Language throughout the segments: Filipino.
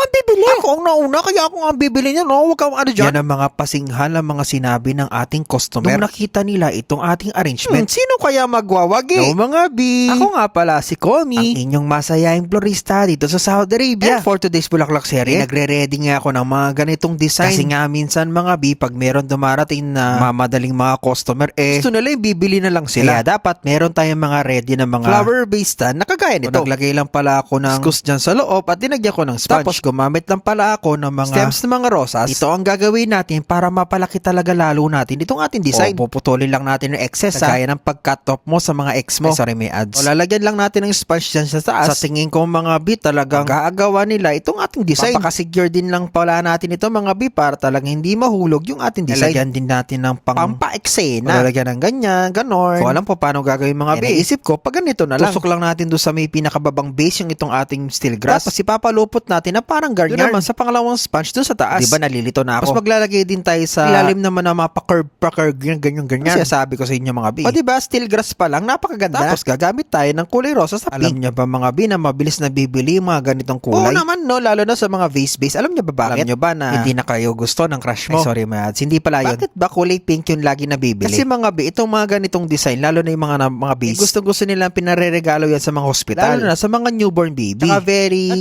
ang bibili. Ako ang nauna, kaya ako ang bibili niya, no? Huwag kang ano dyan. Yan ang mga pasinghan ang mga sinabi ng ating customer. Nung nakita nila itong ating arrangement, sino kaya magwawagi? No, mga B. Ako nga pala si Komi, ang inyong masayahing florista dito sa Saudi Arabia. And for today's Bulaklak series, nagre-ready nga ako ng mga ganitong design. Kasi nga minsan mga B, pag meron dumarating na mamadaling mga customer, gusto nila yung bibili na lang sila. Kaya dapat meron tayong mga ready na mga flower-based stand na kagaya nito. Naglagay lang pala ako ng skus dyan sa loob at dinagyan ko ng sponge. Tapos gumamit lang pala ako ng mga stems ng mga rosas. Ito ang gagawin natin para mapalaki talaga lalo natin itong ating design. Puputulin lang natin yung excess, kagaya ng pag-cut off mo sa mga ex mo. Sorry, may ads. Lalagyan lang natin ng sponge dyan sa taas. Sa tingin ko mga B, talagang gaagawa nila itong ating design. Papakasecure din lang pala natin ito mga B para talagang hindi mahulog yung ating design. Lalagyan din natin ng pampa-eksena. Lalagyan ng ganyan, ganon. So alam po paano gagawin mga B. Naisip ko, pag ganito na lang. Tusok lang natin doon sa may pinakababang base yung itong ating steel grass. Tapos ipapalupot natin na parang garnier. Doon naman sa pangalawang sponge doon sa taas. Diba nalilito na ako? Tapos maglalagay din tayo sa ilalim naman na mga pa-curve, ganyan. Kasi sabi ko sa inyo mga B. O diba, steel grass pa lang, napakaganda. Tapos gagamit tayo ng kulay rosa sa pink. Alam niyo ba mga B na mabilis na bibili yung mga ganitong kulay? Oo naman no, lalo na sa mga vase-base. Alam niyo ba bakit? Alam niyo ba na hindi na kayo gusto ng crush mo? Ay, sorry mads, hindi pala yun. Bakit ba kulay pink yung lagi na bibili? Kasi mga B, itong mga ganitong design, lalo na yung mga base, gusto nilang pinareregalo yan sa mga hospital. Lalo na sa mga newborn baby. At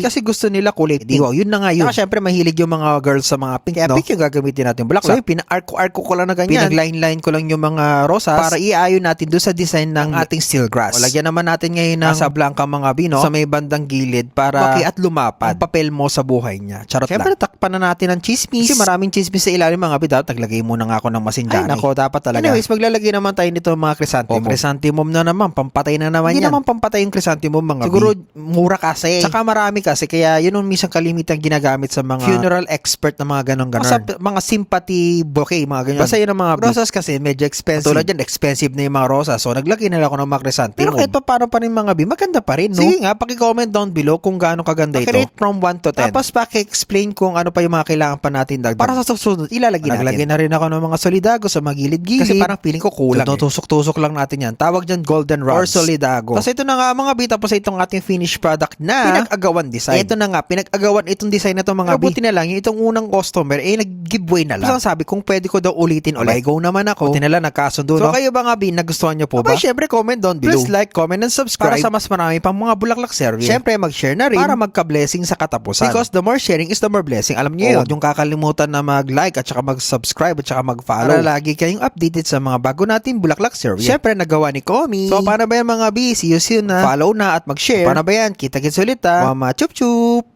kasi gusto nila kulay pink. Wow, yun na nga yun. Syempre mahilig yung mga girls sa mga pink, no? Pink yung gagamitin natin bulaklak. So pina-arco ko lang na ganyan. Pinag-line ko lang yung mga rosas para iayon natin doon sa design ng ating steel grass. O lagyan naman natin ngayon ng sa blanca mga bino sa may bandang gilid para at lumapad ang papel mo sa buhay niya. Charot lang. Syempre takpan na natin ng chismis. Kasi maraming chismis sa ilalim mga bidot. Naglagay muna nga ako ng masinjani. Ay nako, dapat talaga. Anyways, maglalagay naman tayo nito mga chrysanthemum. Chrysanthemum na naman, pampatay na naman yan. Hindi naman pampatay yung chrysanthemum mga siguro mura kasi. Saka marami kasi, kaya yun yung minsan kalimitan ginagamit sa mga funeral expert na mga ganon. Sa mga sympathy bouquet, mga ganyan. Basta yun ang mga rosas kasi medyo expensive. Tulad yan, expensive na yung mga rosas. So naglagay na lang ako ng mga chrysanthemum. Pero kahit pa paano pa rin mga B, maganda pa rin, no? Sige nga, paki-comment down below kung gaano kaganda ito. Paki-rate from 1 to 10. Tapos paki-explain kung ano pa yung mga kailangan pa natin dagdag. Para sa susunod, ilalagay natin. Naglagay na rin ako ng mga solidago sa mga gilid-gilid. Kasi parang feeling ko kulang. Tusok-tusok lang natin yan. Tawag dyan golden rods or solidago. Tapos ito na nga mga B, tapos itong ating finished product na pinag-agawan design. Ito na nga, pinag-agawan itong design na to mga B. Buti na lang, yung itong unang customer, nag-giveaway na lang. Tapos sabi, kung pwede ko daw ulitin ulit. Go naman ako. Buti na lang, nagkasundo. So kayo ba nga B, nagustuhan nyo po ba? Syempre, comment down below. Please like, comment, and subscribe para sa mas marami pang mga bulaklak series. Syempre, mag-share na rin para magka-blessing sa katapusan. Because the more sharing is the more blessing. Alam niyo yun. Yung kakalimutan na mag-like at saka mag-subscribe at saka mag-follow. Para lagi kayong updated sa mga bago natin bulaklak series. Syempre, nagawa ni Komi. So, paano ba yan mga B? See you soon na. Follow na at mag-share. Paano ba yan? Kita-kits ulit ha. Mama chup chup.